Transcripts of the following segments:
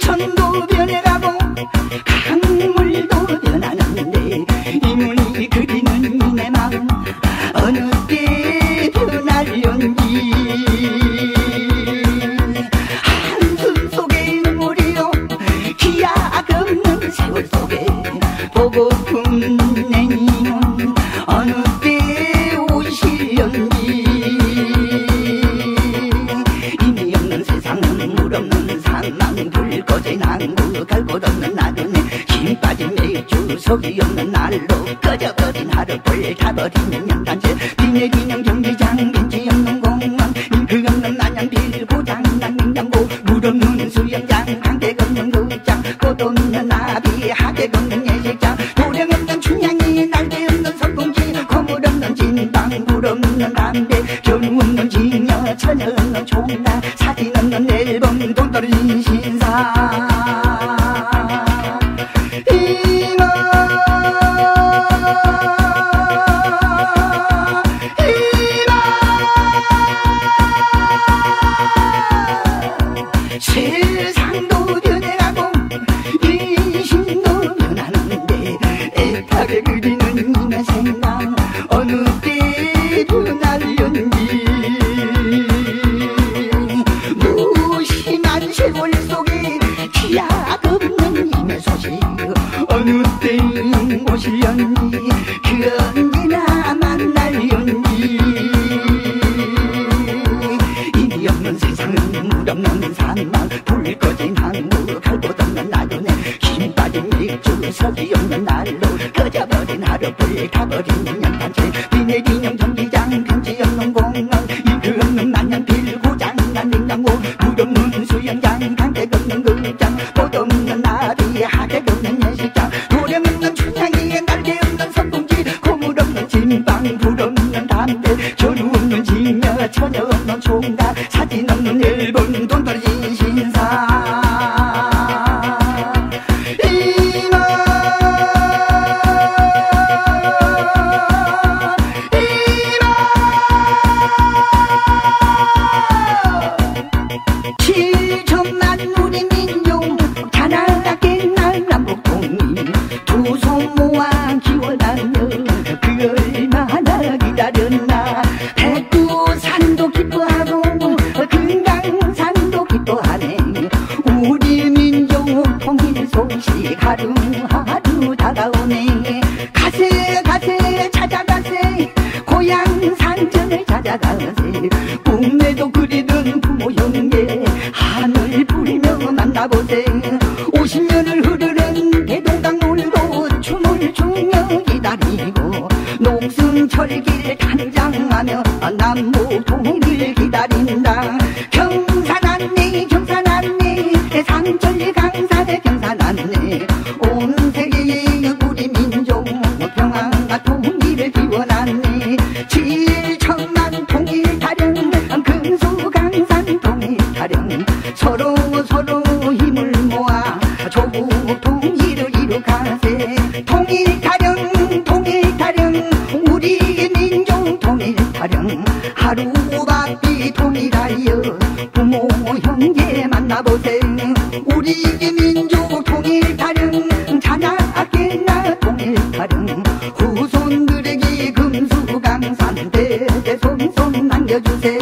천도 변해가고 강물도 변하는데 이문이 그리는 내 마음 어느 때 변하련지 한숨 속에 눈물이요 기약 없는 세월 속에 보고픈 내 님은 어느 때 오실련지 의미 없는 세상은 물 없는 산망 불 꺼진 항구 갈 곳 없는 나른에 힘 빠진 맥주 속이 없는 날로 꺼져버린 하루 불 타버린 연단체 비내 인형 경기장 벤치 없는 공원 그 없는 난양 빌고 장난 냉장고 물 없는 수영장 강객 없는 극장 꽃 없는 나비 하객 없는 예식장 도령 없는 춘향이 날개 없는 선풍기 거물 없는 진방 불 없는 담배 견우 없는 징여 처녀 없는 총각 사진 없는 앨범 돈 떨어진 신사 세상도 변해가고 인심도 변하는데 애타게 그리는 내 생각 어느 때 변하련지 무심한 세월 속에 기약 없는 힘의 소식 어느 때 오실련지 그 언제나 만날련지 의미 없는 세상은 물 없는 산망 불 꺼진 항구 갈 곳 없는 나른에 힘 빠진 맥주 석이 없는 날로 꺼져버린 하루 불 타버린 연탄재 비내 인형 경기장 벤치 없는 공원 이그 없는 난양 빌고 장난 냉장고 물 없는 수영장 강객 없는 극장 꽃 없는 나비 하객 없는 예식장 도령 없는 춘향이 날개 없는 선풍기 고물 없는 진방 불 없는 담배 견우 없는 징여 처녀 없는 총각 사진 없는 앨범 돈 떨어진 신사 칠천만 우리 민족 자나게 날 남북통일 두 손 모아 기원하며 그 얼마나 기다렸나 백두산도 기뻐하고 금강산도 기뻐하네 우리 민족 통일 소식 하루하루 다가오네 가세 가세 찾아가세 고향 산천을 찾아가세 꿈에도 그리던 부모 형제 하늘 부리며 만나보세 50년을 흐르는 대동강물도 춤을 추며 기다리고 녹슨철길 탄장하며 남북 통일을 기다린다 경산 안내 경산 안내 상철 강산의 경산 안내 온 세계의 우리 민족 평안과 통일을 기원하네 7천만 통일 타령 금수강산 통일 타령 서로 힘을 모아 조국 통일을 이루가세 통일 타령 우리 민족 통일 타령 하루바삐 통일하여 부모 형제 만나보세 우리 민족 통일 타령 자나깨나 통일 타령 후손들에게 금수강산 대대손손 남겨주세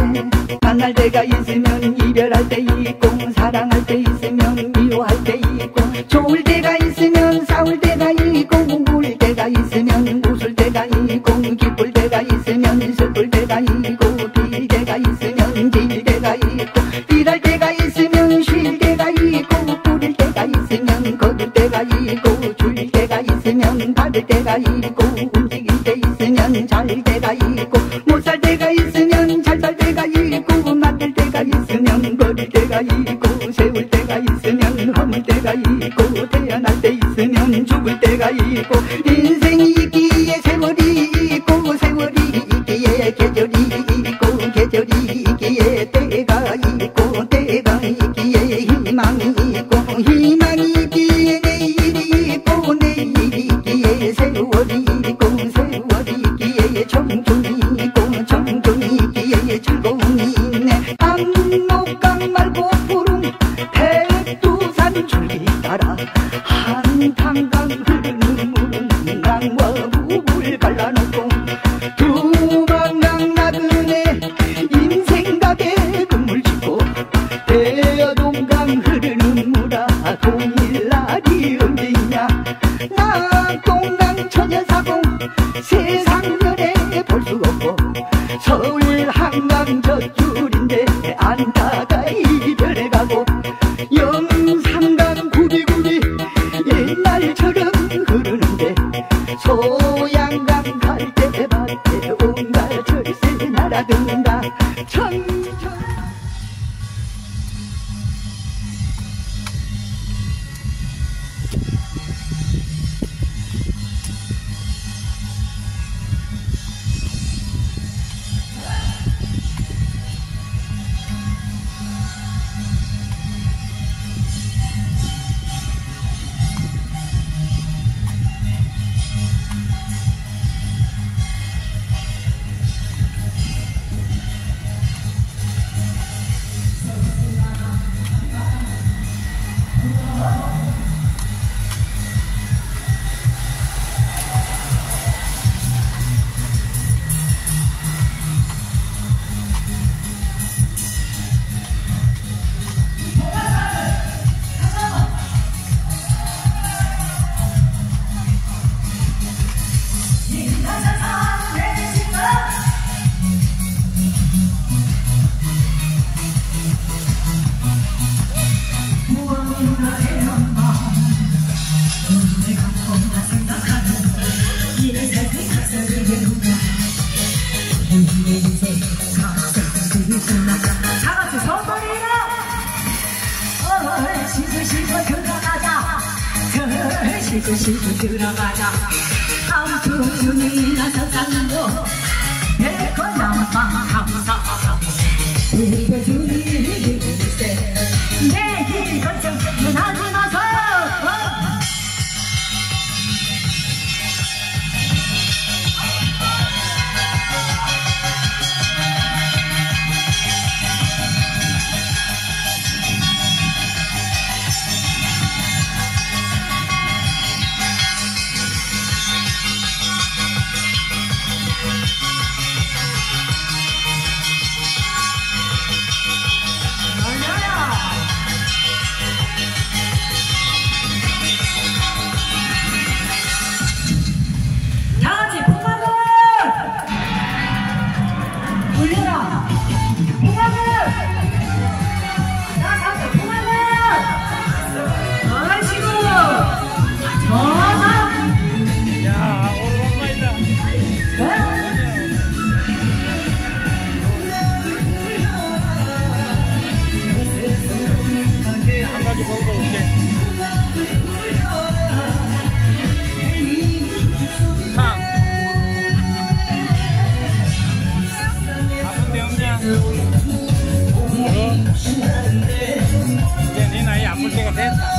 만날 때가 있으면 이별할 때 있고 사랑할 때 있으면 미워할 때 있고 좋을 때가 있으면 싸울 때가 있고 울 때가 있으면 웃을 때가 있고 기쁠 때가 있으면 슬플 때가 있고 빌 때가 있으면 질 때가 있고 일할 때가 있으면 쉴 때가 있고 꾸릴 때가 있으면 거둘 때가 있고 줄 때가 있으면 받을 때가 있고 움직일 때 있으면 잘 때가 있고 못 살 때가 있으면 잘 살 때가 있고 만들 때가 있으면 버릴 때가 있고 세울 때가 있으면 허물 때가 있고 태어날 때 있으면 죽을 때가 있고 인생이 있기에 세월이 있고 세월이 있기에 계절이 있고 계절이 있기에 때가 있고 때가 있기에 희망이 있고 희망이 있기에 내일이 있고 내일이 있기에 세월이 있고 세월이 있기에 청춘이 있고 청춘이 있기에 즐거움이 있네 압록강 말고 푸른 백두산 봐라 한탄강 흐르는 물은 강과 물을 갈라놓고 두방강 나그네 인생가게 그물 짓고 대여동강 흐르는 물아 동일날이 언제 있냐 낙동강 처녀사고 세상면에 볼 수 없고 서울 한강 젖줄인데 안타까이 변해가고 영산강 구리구리 옛날처럼 흐르는데 소양강 갈대밭에 온갖 철새 날아든다 청청 다같이 손소리로 시시시고 들어가자 시시시고 들어가자 함투순이 나서 쌍도 백호남방 감사 백호순이 내 길거정 문하지 마서 이제 네 나이 아플 때가 됐다.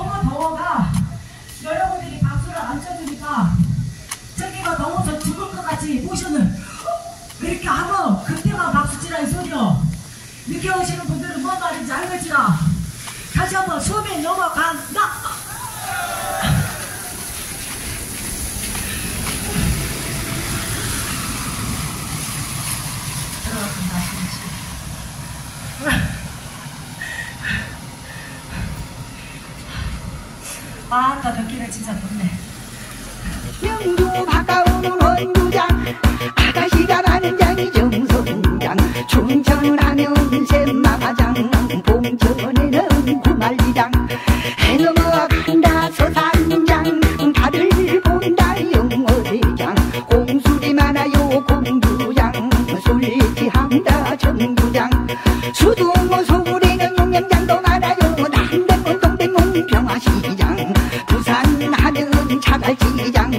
너무 더워가 여러분들이 박수를 안 쳐주니까 저기가 더워서 죽을 것 같이 모션을 이렇게 하고 그때만 박수 치라 이 소리요. 늦게 오시는 분들은 뭔 말인지 알겠지라. 다시 한번 수업에 넘어간다. 아까 듣기는 진짜 좋네. 영주 가까운 원주장 아가씨가 많은 장이 정성장 춘천하면 샘마장 봉천에는 구말리장 해 넘어간다 서산장 다들 본다 영어대장 공술이 많아요 공주장 술지한다 정주장 수두모 서울에는 용명장도 많아요 남대문 동대문 평화시장 부산 하면 자갈시장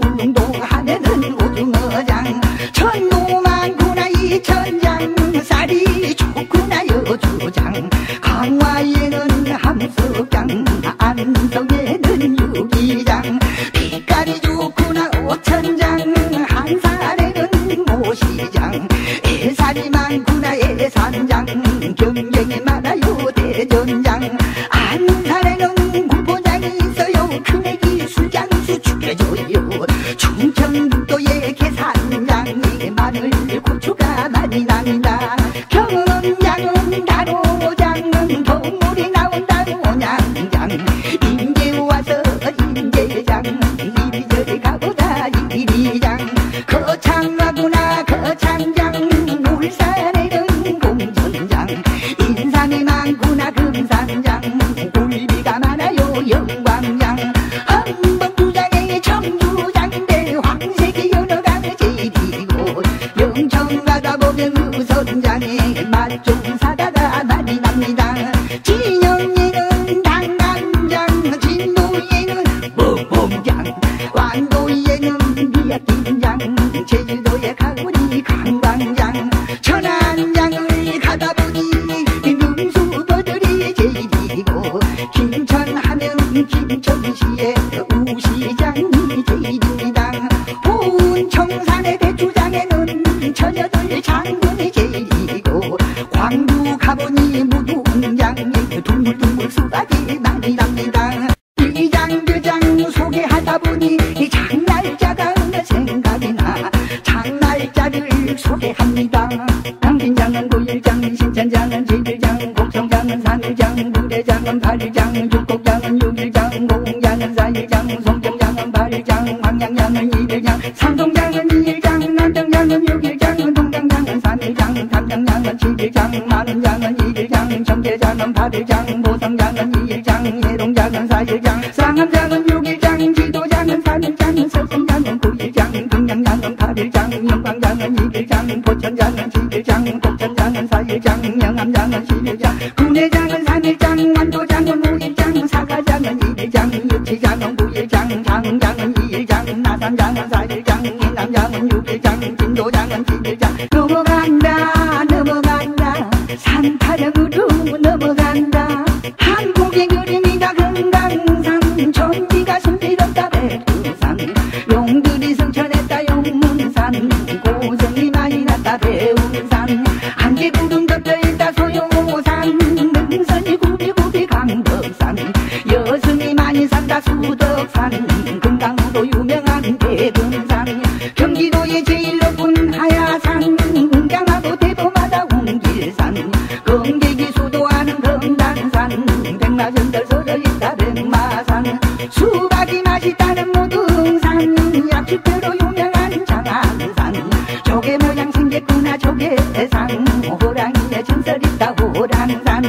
울릉도 하면은 오징어장 천도 많구나 이천장 쌀이 좋구나 여주장 강화에는 함석장 안성에는 유기장 빛깔이 좋구나 오천장 한산에는 모시장 애살이 많구나 애산장 경쟁이 많아요 대전장 안산에는 구포장이 있어요 큰애기 술장수 죽여줘요 충청북도의 계산장이 마늘 고추가 많이 납니다 경험장은 다로장은 동물이 나온다 오냥장 인제 와서 인제장 이리저리 가보다 이리장 거창하구나 거창장 울산에는 공전장 인삼이 많구나 금산장 굴비가 많아요 영광장 한번주장에 청주장인데 황색이 여러 가지이고 영청 가다 보면 우선장에 맛 좀 사다가 많이 납니다 진영에는 당간장 진도에는 bom장 완도에는 미약긴장 제주도에 가보니 강광장 천안장을 가다 보니 능수도들이 제일이고 김천하면 김천시에 우시장이 제일입니다 보은청산의 배추장에는 처녀들 장군이 제일이고 광주 가보니 무동장에 둥글둥글 수박이 많이 납니다 이장교장 소개하다 보니 장날짜가 생각이 나 장날짜를 소개합니다 당진장은 9일장 신천장은 11장 곡성장은 3일장 부대장은 8일장 죽곡장은 6일장 고흥장은 4일장 송정장은 8일장 황양장은 2일장 삼동장은 2일장 남정장은 6일장 동장장은 3일장 담장장은 7일장 만원장은 2일장 정계장은 8일장 보성장은 2일장 해동장은 4일장 쌍암장은 6일장 지도장은 3일장 설성장은 9일장 등량장은 8일장 영광장은 2일장 포천장은 11장 곡천장은 4일장 영암장은 11장 군회장은 3일장 완도장은 5일장 사가장은 2일장 육지장은 9일장 장장은 2일장 나산장은 4일장 인남장은 6일장 진도장은 11장 넘어간다 넘어간다 산타령으로 넘어간다 한국의 그림이다 금강산 천지가 숨지렸다 백두산 용들이 승천했다 용문산 고성이 많이 났다 배운산 안개구름 덮여있다 소용호산 능선이 구비구비 강덕산 여승이 많이 산다 수덕산 금강으로 유명한 대금산 경기도의 제일 높은 하야산 웅장하고 대도마다 웅길산 검객이 수도하는 금단산 백마전절 서려있다 백마산 수박이 맛있다는 모등산 약수표로 유명한 장안산 조개 모양 생겼구나 조개산 호랑이의 전설 있다 호랑산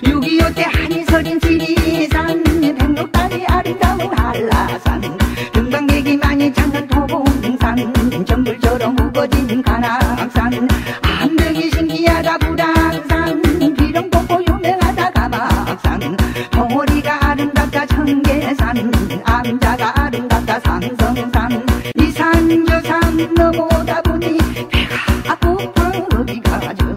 6.25 때 한이 서린 지리산 백록다리 아름다운 한라산 등방객이 많이 찾는 도봉산 정글처럼 우거진 가락산 암벽이 신기하다 불황산 비룡폭포 유명하다 가막산 덩어리가 아름답다 청계산 암자가 아름답다 삼성산 이 산 저 산 넘어오다 보니 배가 고파 어디 가죠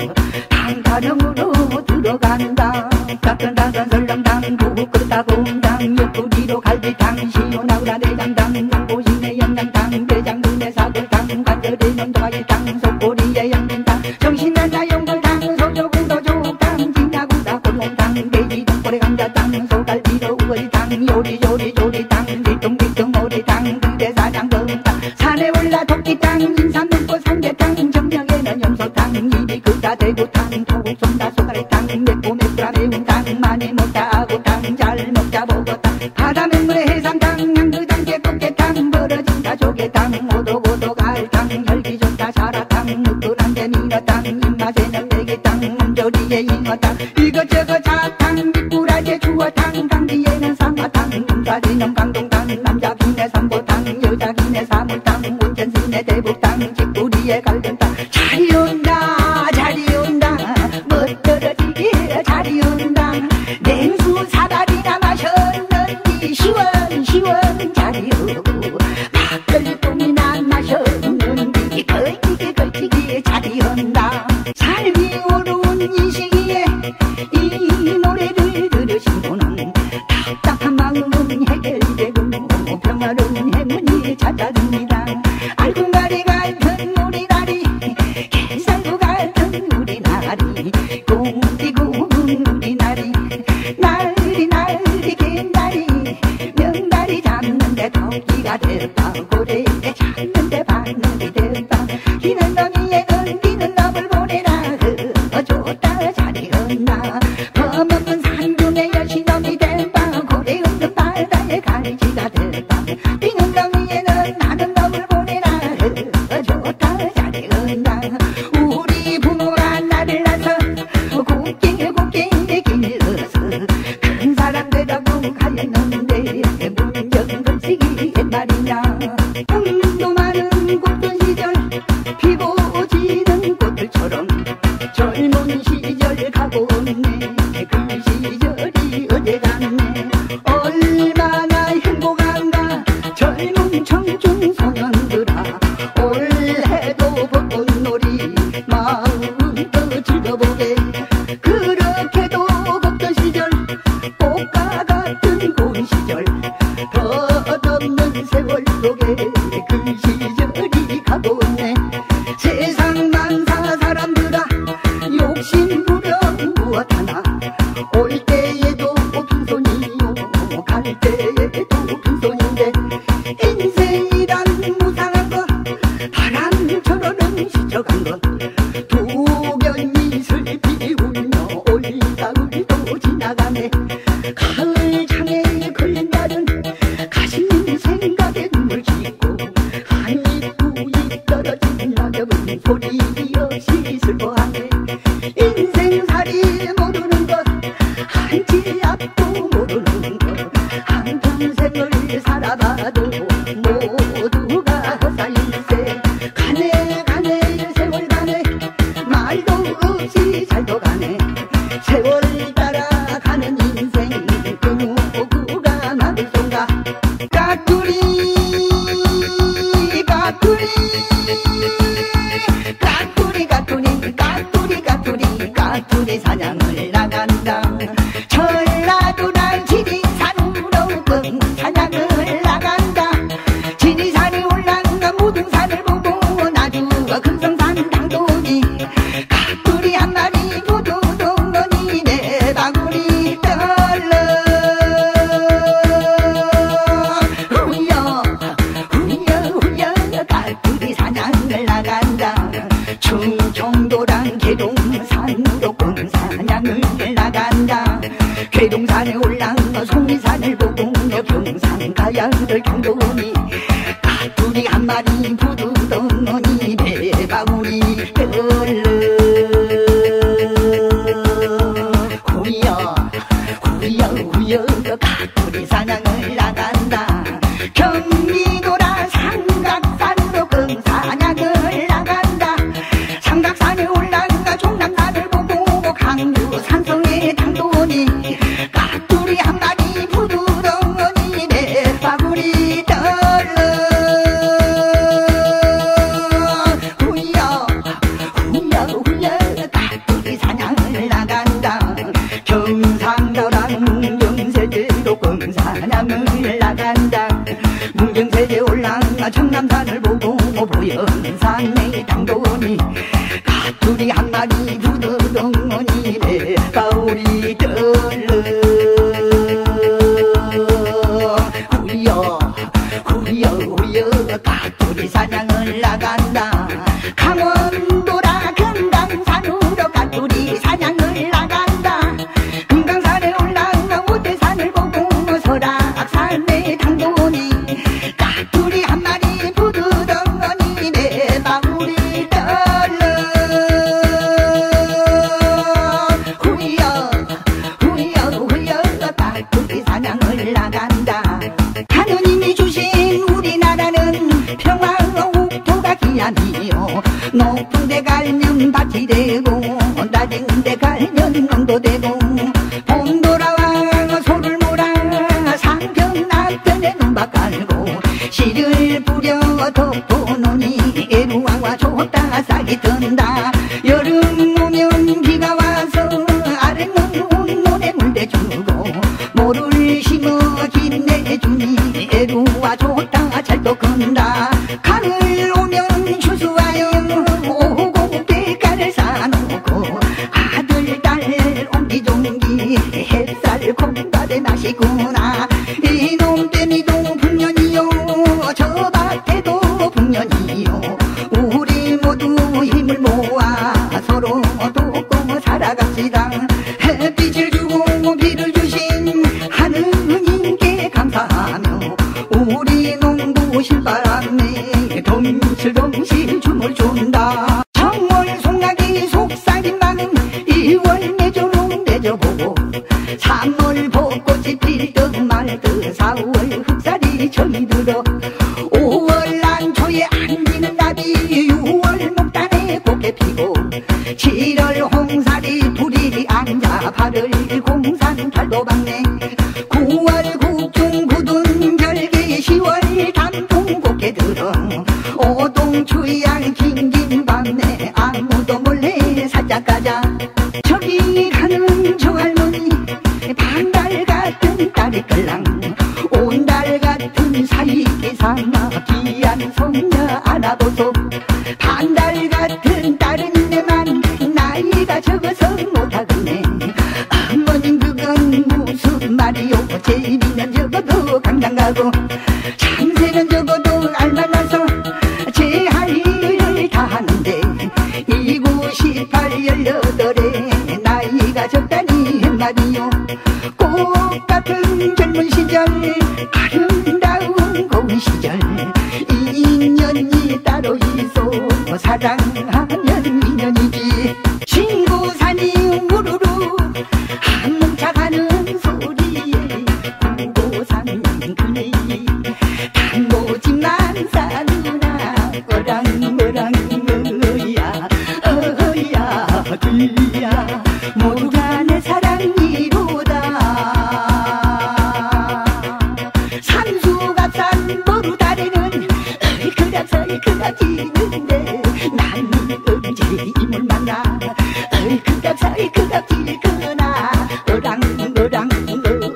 단타령으로 들어간다 따끈따끈 설렁탕 구급 사공당 옆구리로 갈비탕 시원하구나 내장당 보시네 영양탕 대장근에 사골탕 관절에 면도가이탕 속꼬리에 연근탕 정신난다 연골탕 소조공도 조탕 진야구다 골롱탕 돼지 등골에 감자탕 소갈비로 우거리탕 요리탕 뒤뚱뒤뚱 오리탕 그대사장동탕 산에 올라 토끼탕 인삼 눈꽃 삼계탕 정령에는 염소탕 입이 크다 대구탕 토국 쏜다 소가리탕 맵고 맵구라 매운탕 많이 먹다 아구탕 잘 먹자 먹었다 바다 맹물에 해삼탕 양그탕 깨꽃게탕 벌어진다 조개탕 오독오독 알탕 혈기 좋다 사라탕 느끼한데 미너탕 입맛에는 내게탕 몸조리에 잉어탕 이것저것 자탕 미꾸라지에 주어탕 강지에는 상어탕 금사리는 강동탕 남자 기내 삼보탕 여자 기내 사물탕 온천순에 대북탕 집구리에 갈등탕 자리 온다 자리 온다 멋들어지게 자리 온다 냉수 사다리나 마셨는지 시원 자리 오고 막걸리똥이나 마셨는지 걸치기 자리 온다 삶이 어려운 이 시기에 이 노래를 들으신 분은 답답한 마음은 해결되고 평화로운 행운이 찾아듭니다 알콩가리 같은 우리 나리 개살구 같은 우리 나리 꽁지고 우리 나리 나리 개나리 명다리 잡는데 토끼가 됐다 고래에 잡는데 바늘이 됐다 기는 너미에는 기는 놈을 보내라 좋다 자리 온다 범없는 산중에 여신놈이 됐다 고래 없는 바다에 갈지가 됐다 뛰는 너미에는 나는 놈을 보내라 좋다 자리 온다 우리 부모가 나를 낳아서 곱게 길러서 큰 사람 되라고 가렸는데 문정 걸치기 말이냐 꿈도 많은 꽃던 시절 피고 지는 꽃들처럼 젊은 시절 가고 있네 그 시절이 어제 갔네 얼마나 행복한가 젊은 청춘 소년들아 올해도 벚꽃놀이 마음껏 즐겨보게 그렇게도 걷던 시절 꽃과 같은 고운 시절 덧없는 세월 속에 그 시절이 가고 있네 세상 만사 사람들아 욕심 부려 무엇 하나 올 때에도 빈손이요 갈 때에도 빈손인데 인생이란 무상한 것 바람처럼 스쳐간 것 도견이 슬피 울며 올 가을도 지나가네 가을 장에 걸린 날은 가신 생각에 눈물 짓고 한입 떨어진 낙엽은 소리 없이 슬퍼하네 인생살이 모르는 것 한치 앞도 모르는 것 한평생을 살아봐도 모두가 헛살일세 가네 세월 가네 말도 없이 잘도 가네 세월 따라가는 인생 그 누구가 막을 손가 까투리 사냥을 나간다 전라도랑 지리산으로 사냥을 나간다 지리산이 올라가 무등산을 보고 나주가 금성산 당도니 까투리 한 마리 부두동거니 내 바구니 떨러 후여 까투리 사냥을 나간다 충청도랑 계동산으로 사냥을 나간다 계동산에 올라가 송리산을 보고 평산 가야 될 경도니 까투리 한 마리 부두덩어니 내 바구니 떨러 후여 까투리 사냥을 나간다 경기도라 삼각산으로 사냥을 나간다 삼각산에 올라가 종남산을 보고 강주 산성에 당도니 까투리 한 마리 부두덩어니 내 바구니 떨러 후여 까투리 사냥을 나간다 경상도랑 영세제로 사냥을 나간다. 문경세에 올라가 청남산을 보고 보현산에 당도니 가투리 한 마리 두더덩어니 내 가오리 떨러 후여 후여 후여 가투리 사냥을 나간다. 강원도라 금강산으로 가투리 사냥을 나간다. 금강산에 올라가 오대산을 보고 설악산에 당도니 가투리 한 마리 부두덩어니 내 마무리 떨러 후여 후여 후여 가투리 사냥을 나간다. 하느님이 주신 우리나라는 평화옥토가 기한이요. 높은 데 갈면 밭이 되고 낮은 데 갈면 농도 되고 봄 돌아와 소를 몰아 상편 앞편에 논밭 깔고 씨를 뿌려 덮어놓으니 애루와와 좋다 싹이 든다. 여름 오면 비가 와서 아랫눈 온몸에 물대주고 모를 심어 김내주니 애루와 좋다 잘도 큰다. 가을 오면 추수하여 오고 배가를 사놓고 아들 딸 옹기종기 햇살 콩밭에 나시구나. 이놈 때미도 풍년이요 저 밭에도 풍년이요. 우리 모두 힘을 모아 서로 돕고 살아갑시다. 햇빛을 주고 비를 주신 하느님께 감사하며 우리 농부 신바람에 덩실덩실 춤을 춘다. 정월 송나기 속삭인 마음 2월 내조로 내줘보고 3월 벚꽃이 필듯 말듯 4월 흑살이 저리들어 5월 안초에 안기는 나비 6월 목단에 곱게 피고 7월 홍살이 둘이 앉아 8월 공산 달도 박네 9월 국중 굳은 결계 10월 단풍 곱게 들어 오동 추양 긴긴 밤에 아무도 몰래 살짝 가자. 저기 가는 저 할머니 반달 같은 딸이 끌랑 온달 같은 사이기 삼아 귀한 손녀 안아보소. 반달 같은 딸은 내만 나이가 적어서 못하겠네. 어머님 그건 무슨 말이요. 제비는 적어도 강당 가고 참새는 적어도 알만나서 제 할 일을 다 하는데 28, 18에 나이가 적다니 말이요. 꽃 같은 젊은 시절 아름다운 고운 시절 인연이 따로 있어 사랑하면 인연이지. 신고산이 우르르 한뭉차 가는 소리에 구고산 그네 단고집만 사느라 어랑어랑 어야 어야 뒤야 모두가 내 사랑이로다. 산수갑산 모루다리는 그닥 지는데 나는 언제 임을 만나 그닥 지구나 어랑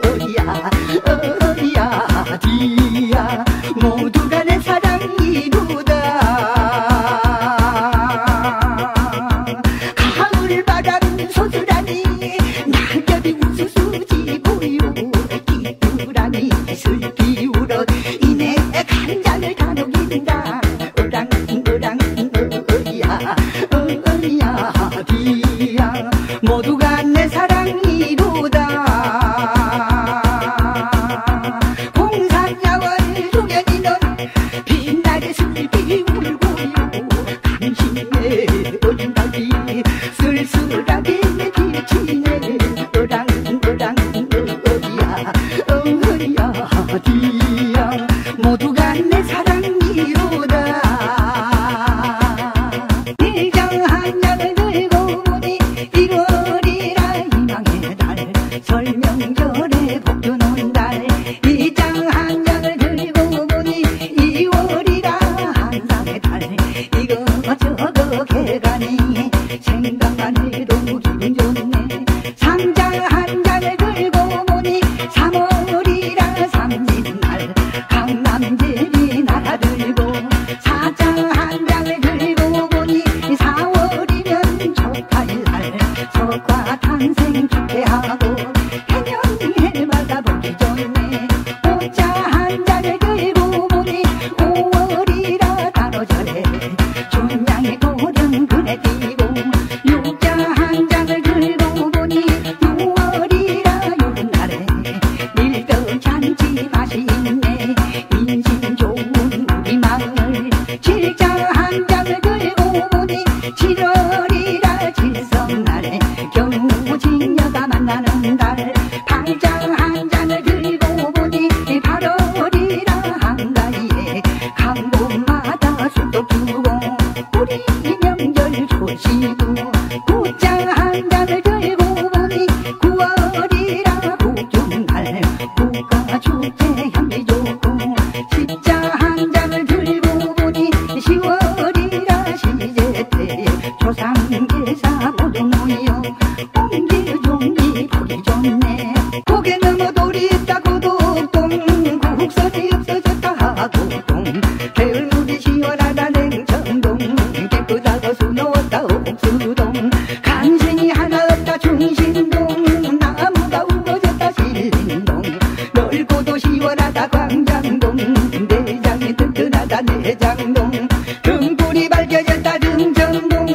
어야 어야 뒤야 모두가 내 사랑이로다. 가을바람 소스라니 낙엽이 우수수지 보여 기쁘라니 슬피 울어 이내 간장을 다 녹인다. 어랑 어야 뒤야 모두가 내 사랑이로다. 공산야월 종현이는 빛나게 슬피 울고요. 당신의 어린다기 쓸쓸하게 비치네. 어랑 어야 어야 뒤야 육자 한 잔을 들고 보니 5월이라 단오절에 춘향이 고령 그네 띄고 육자 한 잔을 들고 보니 6월이라 요런 날에 밀떡 잔치 맛이 있네 인심 좋은 우리 마을 칠자 한 잔을 들고 보니 7월이라 칠성날에 겨우 진녀가 만나는 달 팔자 한 잔을 들고 보니 8월이라 한가위에 강봄마다 술도 두고 우리 명절 조시고 구자 한 잔을 들고 보니 9월이라 국중날 국가축제 향기 좋고 십자 한 잔을 들고 보니 10월이라 시제 때 조상제사 모두 모여 옹기종이 보기 좋네 고개 넘어 돌이 있다 고독동 국선이 없어졌다 하고동 겨울물이 시원하다 냉천동 깨끗하고 수놓았다 옥수동 간신이 하나 없다 충신동 나무가 우거졌다 신림동 넓고도 시원하다 광장동 내장이 튼튼하다 내장동 등불이 밝혀졌다 등전동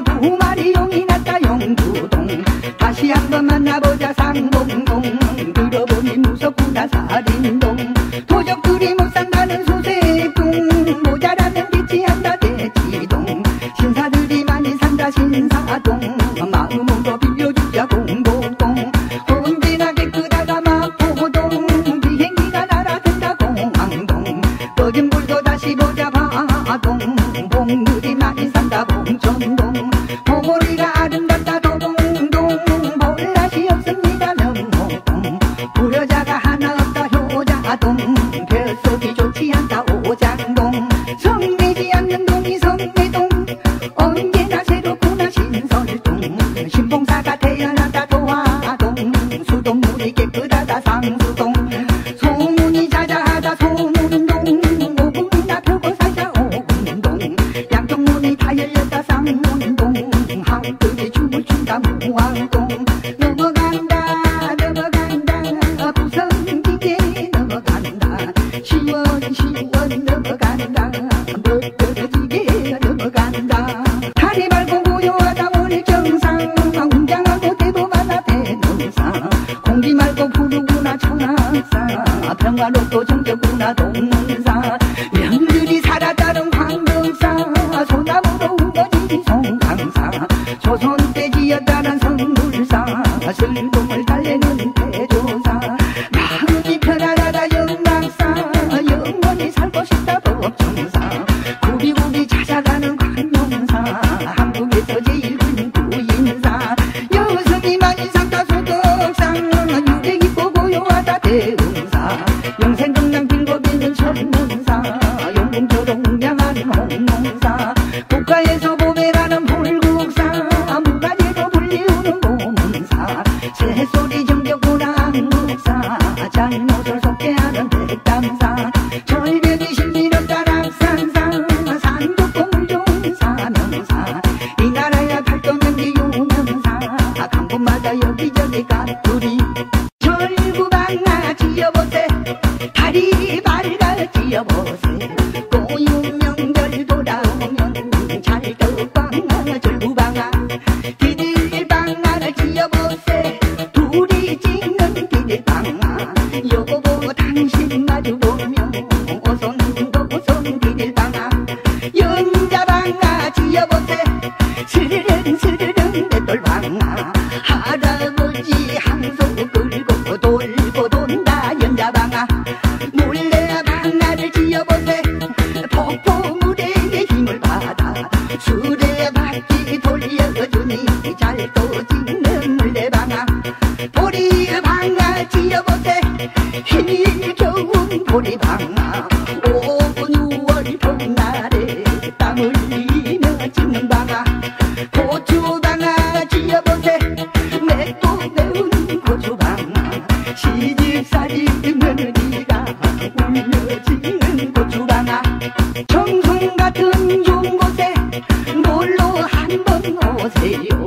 두 마리 용이 났다 용두동 다시 한번 만나보자 상봉동 들어보니 무섭구나 살인동 도적들이 못 산다는 수색동 모자라는 대치한다 대치동 신사들이 많이 산다 신사동 마음으로 빌려주자 공복동 언제나 깨끗하다 마포동 비행기가 날아든다 공항동 꺼진 불도 다시 보자 화동 봉들이 많이 산다 봉천동 보고리가 아름답다 도봉동 볼낯이 없습니다 명호동 부여자가 하나 없다 효자동 뱃속이 좋지 않다 오장동 성내지 않는 동이 성내동 언제나 새롭구나 신설동 신봉사가 태어났다 도화동 수돗물이 깨끗하다 상수동 소문이 자자하다 소문동 오분이나 펴고 살자 오분동 양쪽문이 다 열렸다 쌍문동 학들이 춤을 춘다 무왕동 넘어간다 넘어간다 부성지게 넘어간다 시원 넘어간다 멋들어지게 넘어간다 다리 밟고 고요하다 월정상 웅장하고 대도마다 대동사 공기 맑고 푸르구나 청하사 평화롭고 정겹구나 동문사 명들이 살았다는 황금사 소나무로 우거진 송강사 조선 때 지었다는 성물사 슬픔을 달래는 대조사 마음이 편안하다 영락사 영원히 살고 싶다 법정사 구비구비 찾아가는 관용사 한국에서 제일 큰 구인사 여성이 많이 산다 소덕상 유래 깊고 고요하다 대응사 영생동남 길고 있는 천문사 용궁초록 웅장한 홍농사 국가에서 보배라는 불국사 무가지로 불리우는 고문사 새소리 정겹구나 한국사 잘못을 속게하는 백담사 절벽이 신비롭다 낙산사 산 좋고 물 좋은 사명사 이 나라야 팔도명기 유명사 강곳마다 여기저기 깍두리 절구방아 지어보세 다리 밝아 지어보세 고유명절 돌아오면 찰떡방아 절구방아 디딜방아를 지어보세 둘이 찍는 디딜방아 요거 보고 당신 마주보면 오손 디딜방아 연자방아 지어보세 스르릉 대돌방아 할아버지 항소 끌고 돌고 돈다 연자방아 물레방아를 지어보세 폭포물에 힘을 받아 수레바퀴 돌려주니 잘도 찍는 물레방아 보리방아 지어보세 힘이 좋은 보리방아 5분 6월 봄날에 땀 흘리며 찍는 방아 고추방아 지어보세 맵고 매운 고추방아 시집살이 며느리가 울며 찍는 고추방아 청송 같은 좋은 곳에 놀러 한번 오세요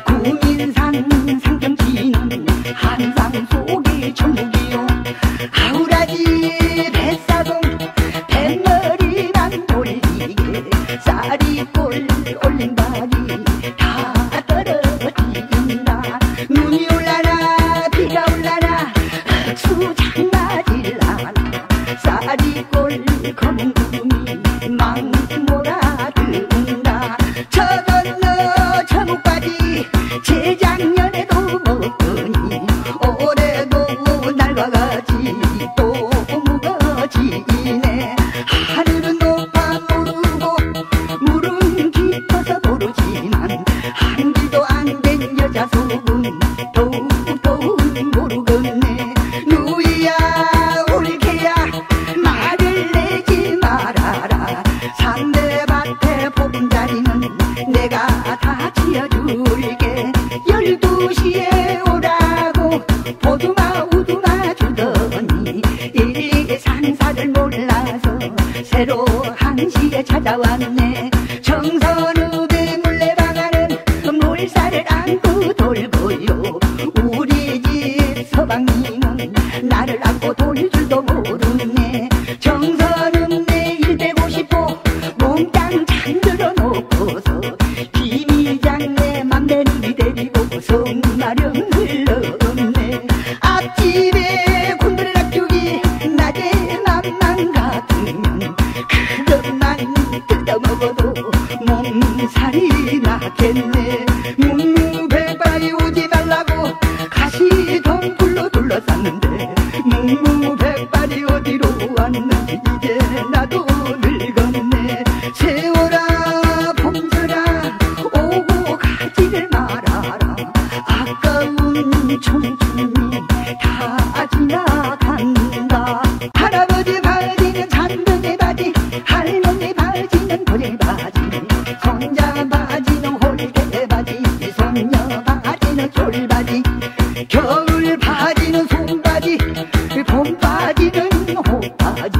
구민산 상경치는 한상 속의 천국이요 아우라지 올 검은 구름이 막 몰아든다. 저 건너 저목까지 재작년에도 먹더니 올해도 날과 같이 또 무거지네. 하늘은 높아 모르고 물은 깊어서 모르지만 한기도 안 된 여자 속은 더욱 모르겠네. 누이야 올케야 말을 내지 말아라. 상대밭에 보금자리는 내가 다 지어줄게. 12시에 오라고 보두마 우두마 주더니 이 산사를 몰라서 새로 1시에 찾아왔네. 정선읍의 물레방아는 물살을 안고 돌고요. 우리 집 서방님은 나를 안고 돌 줄도 모르네. 정선읍 내 150호 몽땅 잠들어 놓고서 비미장 내 맘대누리 데리고 성마령 흘렀네. 앞집에 곤드레 낙죽이 낮에 맘만 같으면 그것만 뜯어먹어도 몸살이 나겠네. 묵묵백발이 오지 말라고 가시덤불로 둘러쌌는데 묵묵백발이 어디로 왔는지 이제 나도 늙었네. 세월아 봄설아 오고 가지를 말아라. 아까운 청춘이 다 지나간다. 할아버지 바지는 잔등의 바지, 할머니 바지는 고리 바지, 손자 바지는 홀개 바지, 손녀 바지는 졸바지, 겨울 바지는 손바지, 봄 바지는 호바지,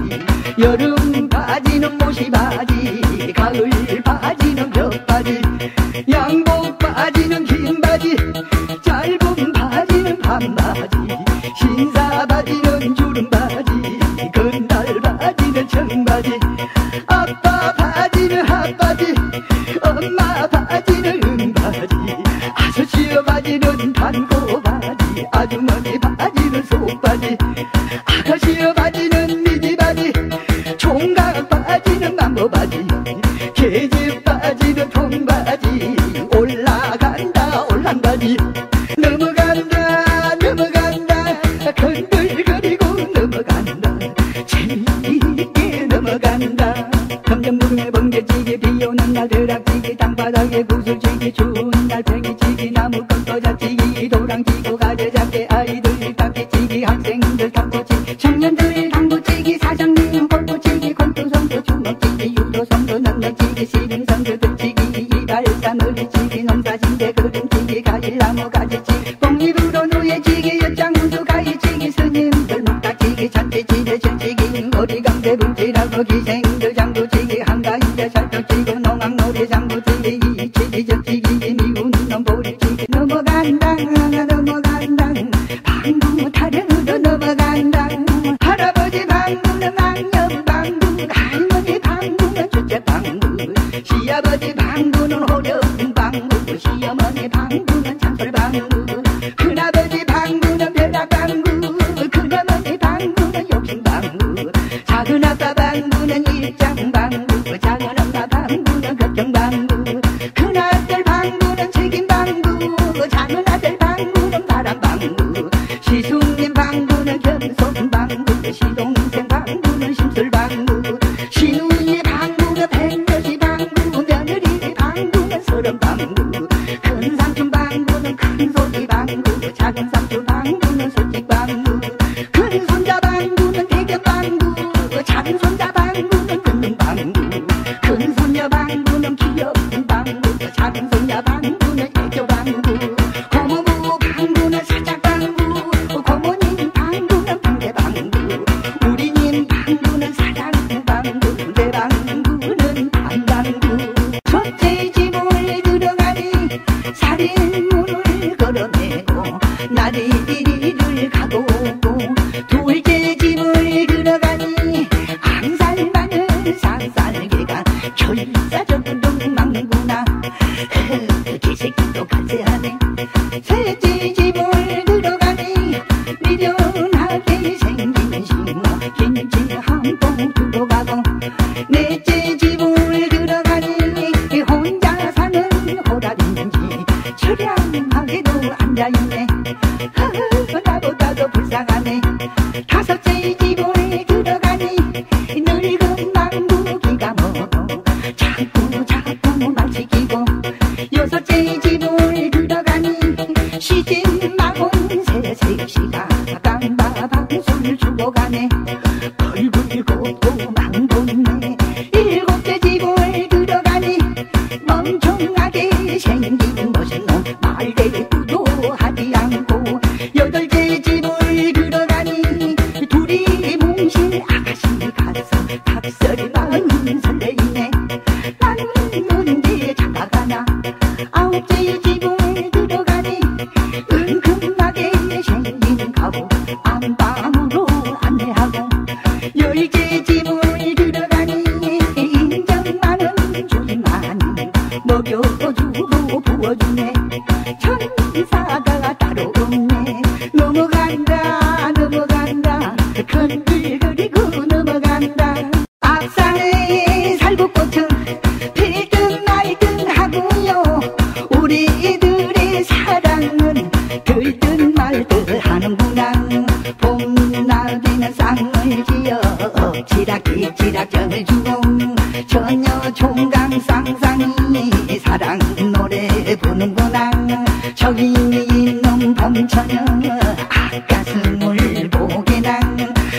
여름 바지는 모시바지, 가을 바지는 벽바지, 양복 바지는 긴 바지, 짧은 바지는 반바지, 신사 바지는 주름 바지, 건달 바지는 청바지, 아빠 바지는 핫바지, 엄마 바지는 은바지, 아저씨 바지는 단고 바지, 아주머니 바지는 속바지, 아가씨 바지는 미지 바지, 총각 바지는 망고 바지, 계집 바지는 통바지, 올라간다 올랑바지, 넘어간다 넘어간다 건들거리고 넘어간다. 재미있게 넘어간다. 검정무릉에 번개치기, 비오는 날 드락치기, 땅바닥에 구슬치기, 추운 날 팽이치기, 나무 꺾어잡치기, 도랑치고 가재잡기, 아이들 깎기치기, 학생들 탁구치기, 청년들 당구치기, 사장님 골프치기, 권투선수 주먹치기, 유도선수 넉넉치기, 씨름선수 등치기, 이발사 머리치기, 농사진대 그림치기, 가일나무 가지치기, 뽕잎으로 노예치기, 엿장훈수 가위치기, 스님들 묵닥치기, 잔치치기, 전치기, 어리광대 붕치라고 기생들 장구치기, 한가인대 살떡치고 농악놀이 장구치기, 이치기 저치기, 미우는 놈 보리치기, 넘어간다 넘어간다 방구 타령으로 넘어간다. 할아버지 방구는 악녀 방구, 할머니 방구는 주제 방구, 시아버지 방구는 호령 방구, 시어머니 방구는 장설 방구, 큰아버지 방구는 벼락 방구, 큰어머니 방구는 욕심 방구, 작은아빠 방구는 일장 방구, 작은엄마 방구는 걱정 방구, 큰아들 방구는 책임 방구, 작은아들 방구는 바람 방구, 시숙님 방구는 겸손 방구, 시동생 방구는 심술 방구, 시누이 방구는 백녀시 방구, 며느리 방구는 서른 방구, 큰 삼촌 방구는 큰 소리 방구, 작은 삼촌 방구는 솔직 방구, 큰 손자 방구는 대견 방구, 작은 손자 방구는 걷는 방구, 큰 손녀 방구는 귀여운 방구, 작은 손녀 방구는 애교 방구, 고모부 방구는 살짝 방구, 고모님 방구는 방대 방구, 우리님 방구는 사랑 방구, 내 방구는 반방구. 첫째 집을 들어가니 살인문을 걸어내고 나리를 가고 오고, 둘째 집을 들어가니 앙살마는 산살개가 결사적으로 막는구나. 개새끼도 가세하네. 셋째 집을 들어가니 미련하게 생긴 신모, 김치 한 봉 두고 얼굴 곱고 망동네 일곱째 집을 들어가니 멍청하게 생긴 멋은 놈 말대꾸도 하지 않고 여덟째 집을 들어가니 둘이 뭉신 아가씨 가서 닭살이 많은 설레이네 나는 언제 장가가나 아홉째 집을 들어가니 은큼하게 생긴 가구 안방으로 안내하고 열째 집을 들어가니 인정 많은 주인만 먹여주고 부어주네 천사가 따로 없네 넘어간다 넘어간다 건들거리고 넘어간다 앞산의 살구꽃은 필든 말든 하고요 우리들의 사랑은 들든 말든 하는구나 봄나비는 쌍을 지어 지락지락정을 주고 처녀 총각 쌍쌍이 사랑 노래 부는구나 저기 있는 봄처녀 아가슴을 보게나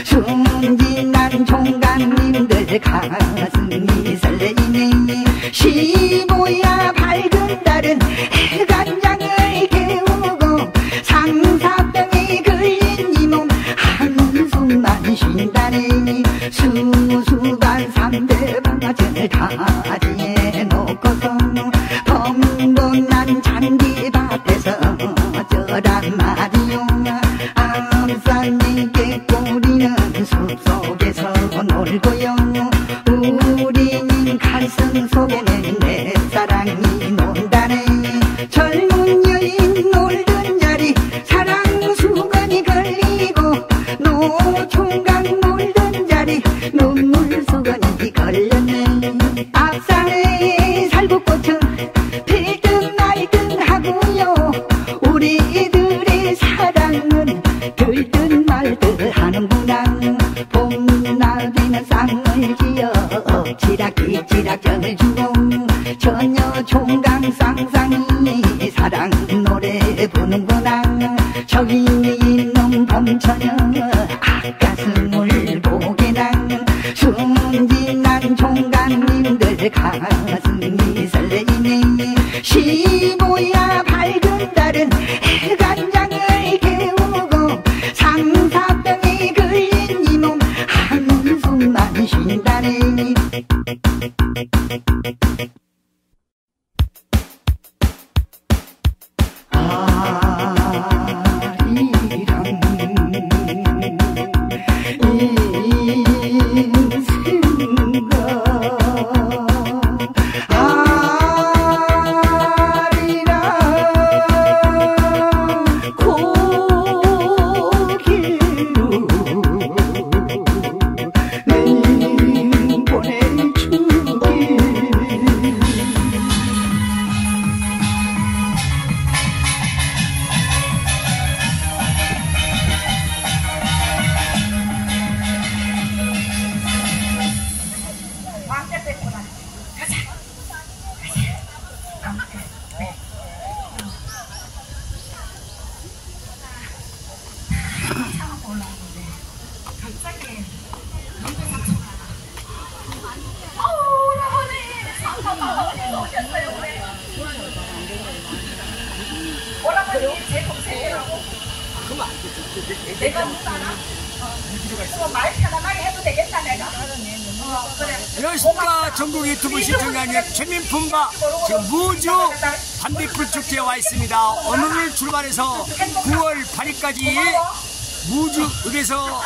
순진한 총각님들 가슴이 설레이네 시보야 밝은 달은 해간장을 개우고 상사병에 걸린 이 몸 한숨만 쉰다네 수수반 삼대방아전을 다지에 놓고서 벙벙한 잔디밭에서 저란 말이요 암산이 깨꼬리는 숲속에서 놀고요 우리는 가슴 속에는 내 사랑이 논다네 젊은 여인 놀던 자리 사랑 수건이 걸리고 노총각 놀던 자리 눈물 수건이 걸렸네 앞산의 살구꽃은 필든 말든 하고요 우리들의 사랑은 들든 말든 하는구나 봄나비는 쌍을 지어 지락지락정을 주고 처녀 총각 쌍쌍이 사랑 노래 부는구나 저기 있는 봄처녀 아가슴을 보게나 순진한 총각님들 가슴이 설레이네 시보야 밝은 달은 해간장을 개우고 상사병에 걸린 이 몸 한숨만 쉰다네 내가 못 알아? 말 편안하게 해도 되겠다 내가. 그래. 안녕하십니까. 전국 유튜브 시청자님 최민품과 지금 무주 반딧불 축제에 와 있습니다. 오늘 출발해서 9월 8일까지 무주읍에서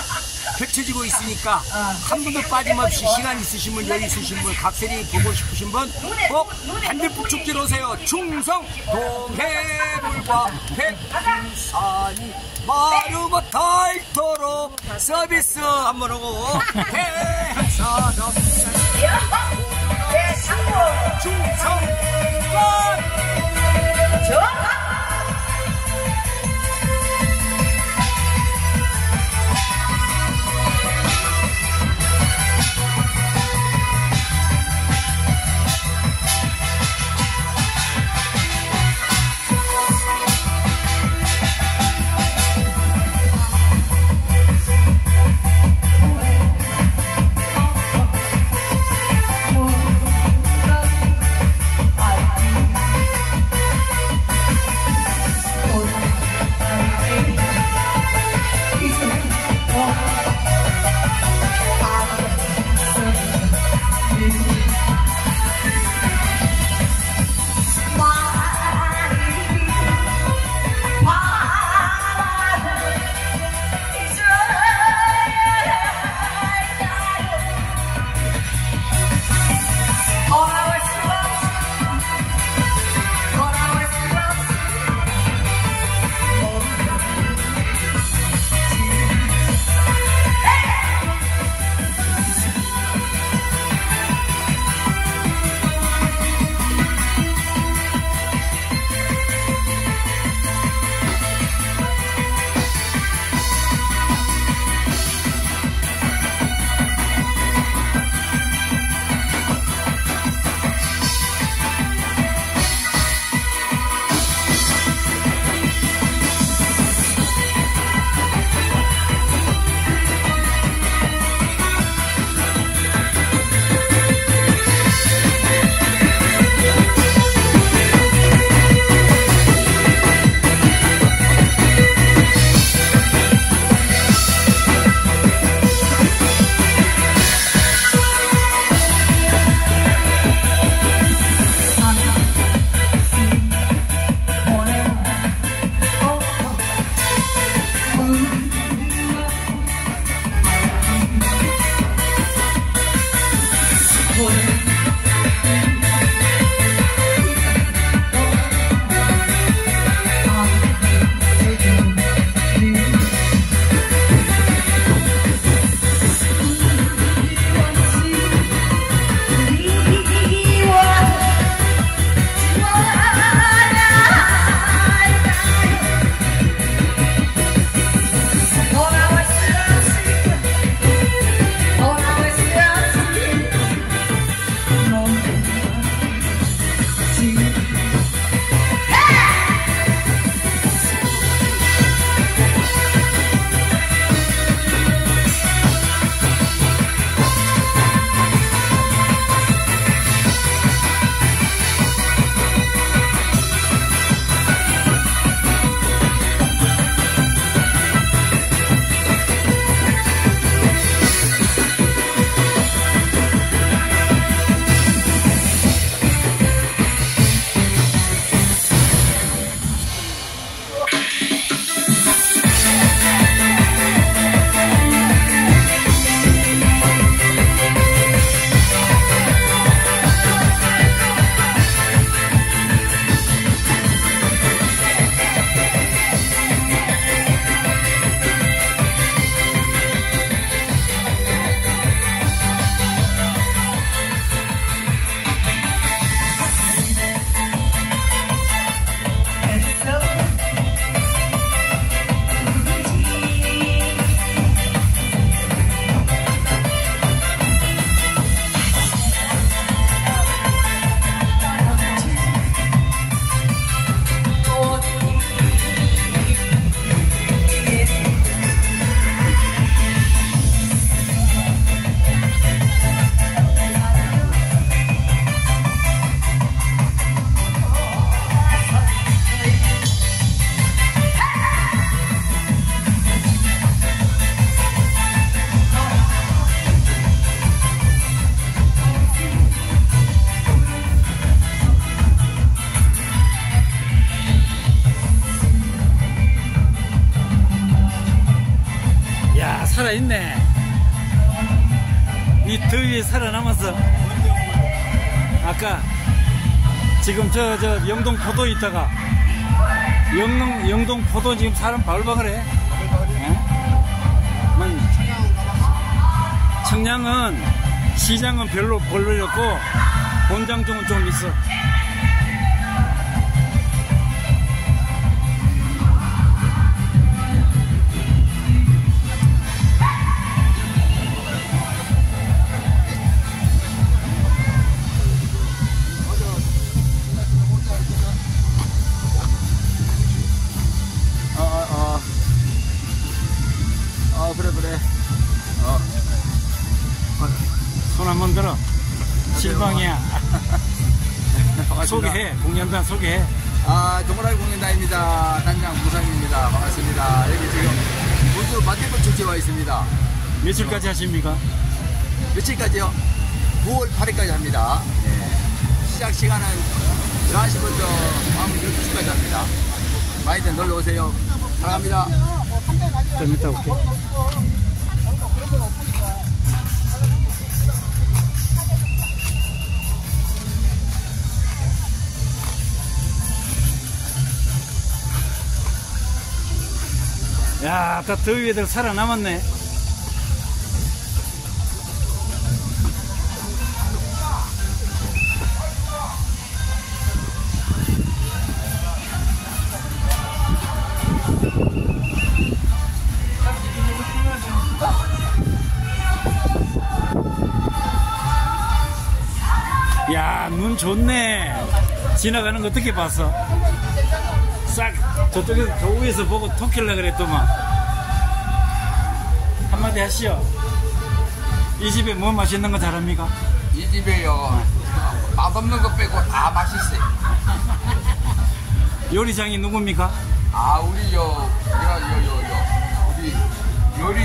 펼쳐지고 있으니까 한 분도 빠짐없이 시간 있으신 분, 여유 있으신 분, 각설이 보고 싶으신 분 꼭 반딧불 축제로 오세요. 충성 동해물과 백두산이 마르고 닳도록 서비스 한번 오고 대산업 충성 이 더위에 살아남았어. 아까 지금 저 영동 포도 있다가 영동 포도 지금 사람 바글바글해. 청량은 시장은 별로였고 본장종은 좀 있어. 그래. 손 한번 들어. 실방이야. 소개해. 공연단 소개해. 동그라미 공연단입니다. 단장 무상입니다. 반갑습니다. 여기 지금 우주 반대편 축제에 와 있습니다. 며칠까지 하십니까? 며칠까지요? 9월 8일까지 합니다. 네. 시작 시간은 11시부터 밤 12시까지 합니다. 많이들 놀러 오세요. 사랑합니다. 좀 이따 올게. 야, 다 더위에들 살아남았네. 야, 눈 좋네. 지나가는 거 어떻게 봤어? 싹 저쪽에서 저 위에서 보고 토끼려 그랬더만. 한마디 하시오. 이 집에 뭐 맛있는 거 잘합니까? 이 집에요, 맛없는 거 빼고 다 맛있어요. 요리장이 누굽니까? 우리 우리 요리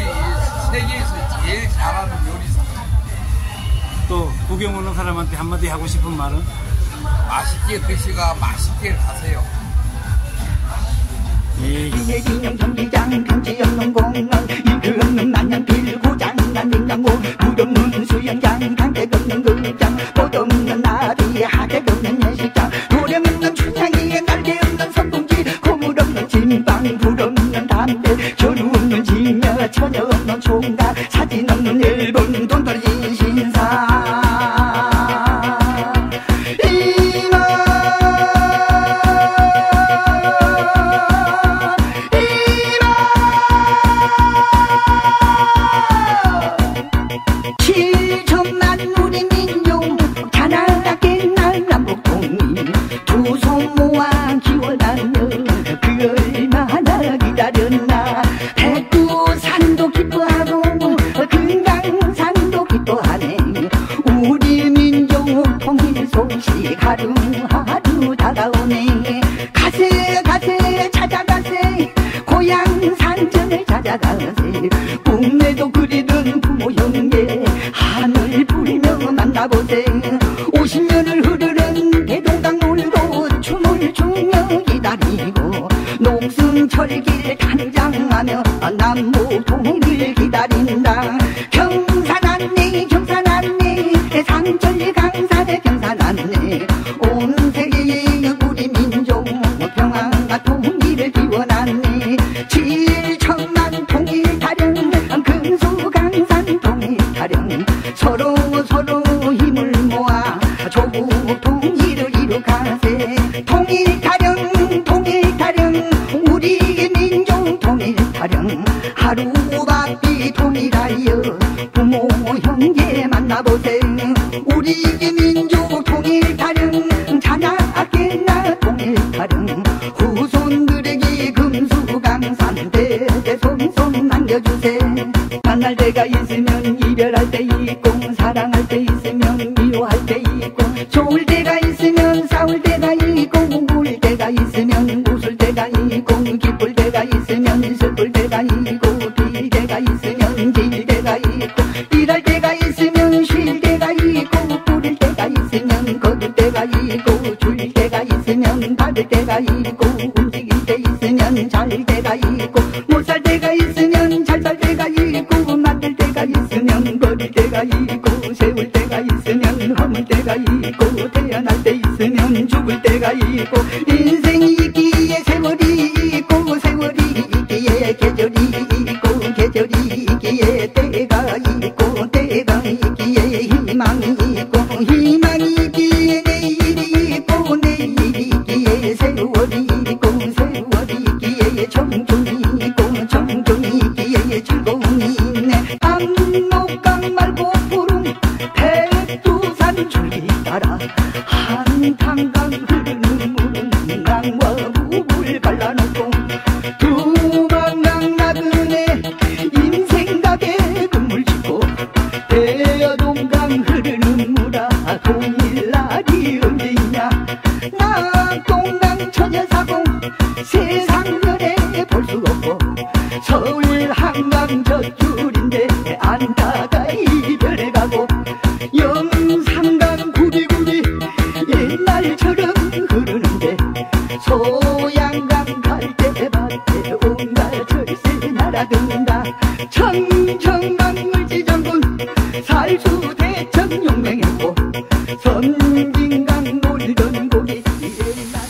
세계에서 제일 잘하는 요리사. 또 구경 오는 사람한테 한마디 하고 싶은 말은? 맛있게 드시고 맛있게 가세요. 기념 경기장 편지 없는 공원 일그 없는 만년 빌고장 난냉장고 물 없는 수영장 강택 없는 극장 꽃 없는 나비 하객 없는 예식장 노래 없는 춘향이 날개 없는 선풍기 고물 없는 진방 불 없는 담배 전우 없는 지녀 처녀 없는 총각 사진 없는 앨범 돈 떨어진 신사 하루하루 다가오네. 가세 찾아가세 고향 산천을 찾아가세 꿈에도 그리던 부모 형제 하늘 부리며 만나보세 50년을 흐르는 대동강 놀고 춤을 추며 기다리고 녹슨철길 단장하며 남북통일 기다린다. 경산 안내 산천 강산에 경산 안내 온 세계에 우리 민족 평화와 통일을 기원하네. 7천만 통일 타령 금수강산 통일 타령 서로 힘을 모아 조국 통일을 이루가세. 통일 타령 우리의 민족 통일 타령 하루바삐 통일하여 부모 형제 만나보세. 우리의 민족 통일 타령 자나깨나 통일 타령 후손들에게 금수강산 대대손손 남겨주세. 만날 때가 있으면 이별할 때 있고 사랑할 때 있으면 미워할 때 있고 좋을 때가 있으면 싸울 때가 있고 울 때가 있으면 웃을 때가 있고 기쁠 때가 있으면 슬플 때가 있고 빌 때가 있으면 질 때가 있고 일할 때가 있으면 쉴 때가 있고 부를 때가 있으면 거둘 때가 있고 줄 때가 있으면 받을 때가 있고 움직일 때 있으면 잘 때가 있고 못 살 때가 있으면 잘 살 때가 있고 만들 때가 있으면 버릴 때가 때가 있고 세울 때가 있으면 허물 때가 있고 태어날 때 있으면 죽을 때가 있고 인생이 있기에 세월이 있고 세월이 있기에 계절이 있고 계절이 있기에 때가 있고 때가 있기에 희망이 있고 희망이 있기에 내일이 있고 내일이 있기에 세월이 있고 세월이 있기에 청춘이 있고 청춘이 있기에 즐거움이 있네. 압록강 말고 푸른 백두산 줄기 따라 한탄강 흐르는 물은 강과 북을 갈라놓고 두만강 나그네 인생가게 그물 짓고 대여동강 흐르는 물아 동일날이 언제냐. 낙동강 천여사공 세상면에 볼 수 없고 서울 한강 젖줄인데 안다가 이별해 가고 영산강 구리구리 옛날처럼 흐르는데 소양강 갈대밭에 온갖 철새 날아든다. 청정강 을지정군 살수 대천 용맹했고 섬진강 놀던 고기 옛날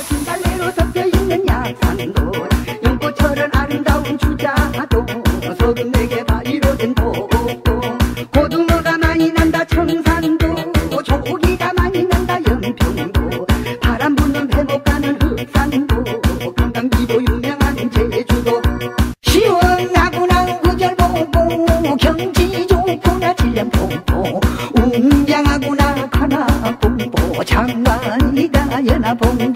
진달래로 덮여있는 약산도 연꽃처럼 아름다운 주자도 서금내게 바위로 된 곳도 고등어가 많이 난다 청산도 조기가 많이 난다 연평도 바람 부는 회목 가는 흑산도 관광지도 유명한 제주도 시원하구나 구절보고 경치 좋구나 질량폭포 웅장하구나 가나폭포 장관이가 연화봉